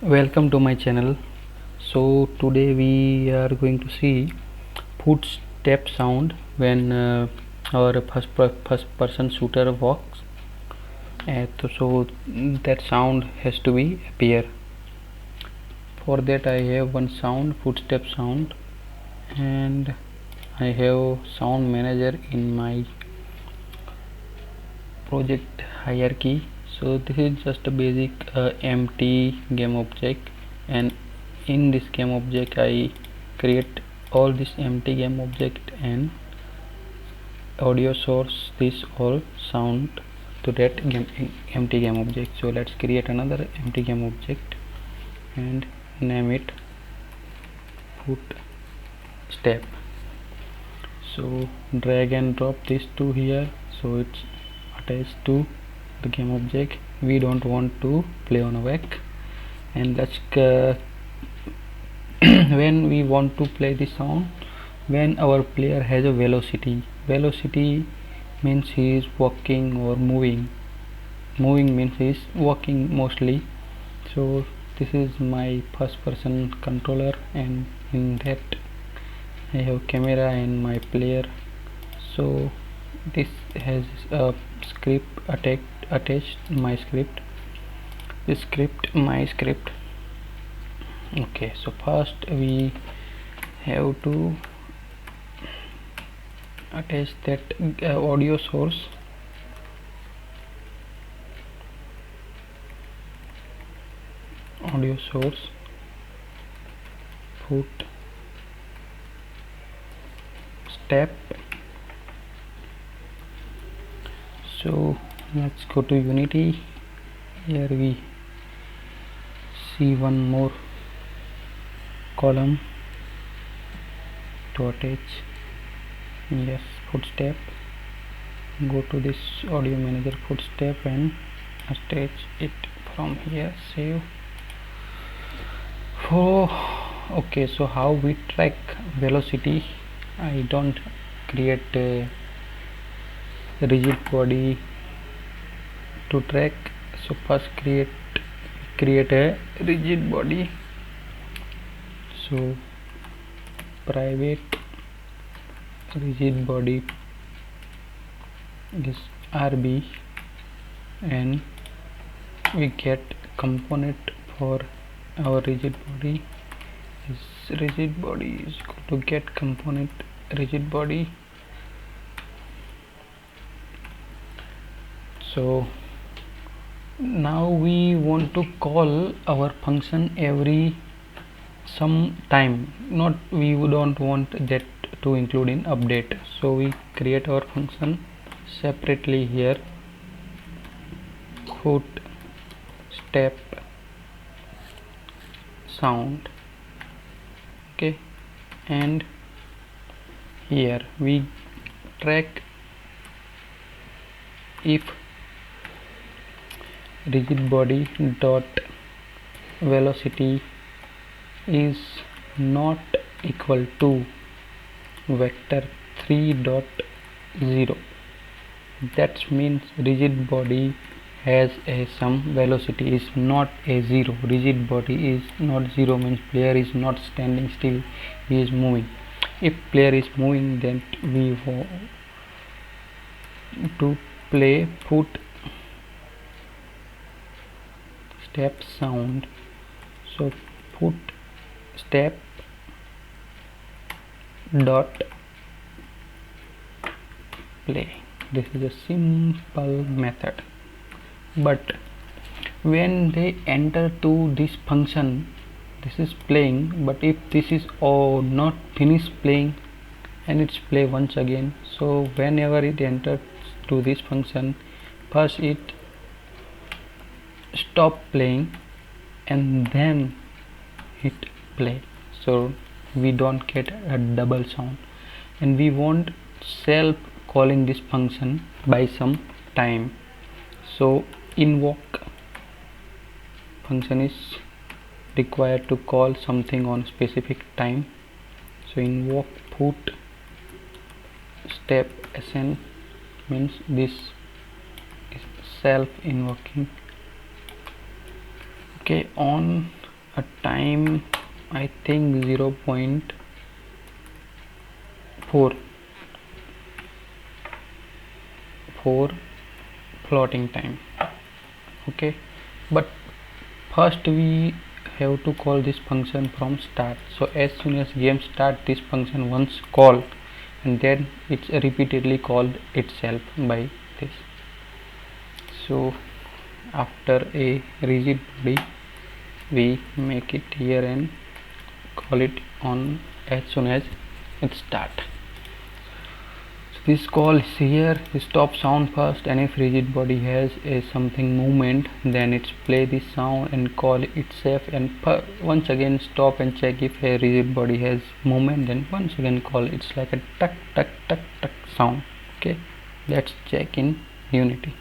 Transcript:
Welcome to my channel. So today we are going to see footstep sound when our first person shooter walks. So that sound has to be appear. For that I have one sound, footstep sound, and I have sound manager in my project hierarchy. So this is just a basic empty game object, and in this game object I create all this empty game object and audio source this all sound to that empty game object. So let's create another empty game object and name it footstep. So drag and drop these two here, so it's attached to the game object. We don't want to play on a back, and let's when we want to play the sound when our player has a velocity means he is walking or moving means he is walking mostly. So this is my first person controller, and in that I have camera and my player. So this has a script attached my script Okay, so first we have to attach that audio source. Footstep. So let's go to Unity. Here we see one more column to attach. Yes, footstep. Go to this audio manager footstep and attach it from here. Save. Okay, so how we track velocity? I don't create a rigid body to track. So first create a rigid body. So private rigid body is RB, and we get component for our rigid body. Rigid body is equal to get component rigid body. So now we want to call our function every some time, not we don't want that to include in update. So we create our function separately here, footstep sound. Okay, and here we track if rigid body dot velocity is not equal to vector 3.0. that means rigid body has a some velocity is not a 0. Rigid body is not 0 means player is not standing still, he is moving. If player is moving, then we want to play footstep sound. So footstep dot play. This is a simple method, but when they enter to this function, this is playing, but if this is not finished playing and it's play once again. So whenever it enters to this function, first it stop playing and then hit play, so we don't get a double sound, and we want self calling this function by some time. So invoke function is required to call something on specific time. So invoke footstep sn means this is self invoking. Okay, on a time, I think 0.4 floating time. Okay, but first we have to call this function from start. So as soon as game start, this function once call, and then it's repeatedly called itself by this. So after a rigid body, we make it here and call it on as soon as it start. So this call is here, stop sound first, and if rigid body has a something movement, then it's play this sound and call itself, and once again stop and check if a rigid body has movement, then once again call. It's like a tuck tuck tuck tuck sound. Okay, let's check in Unity.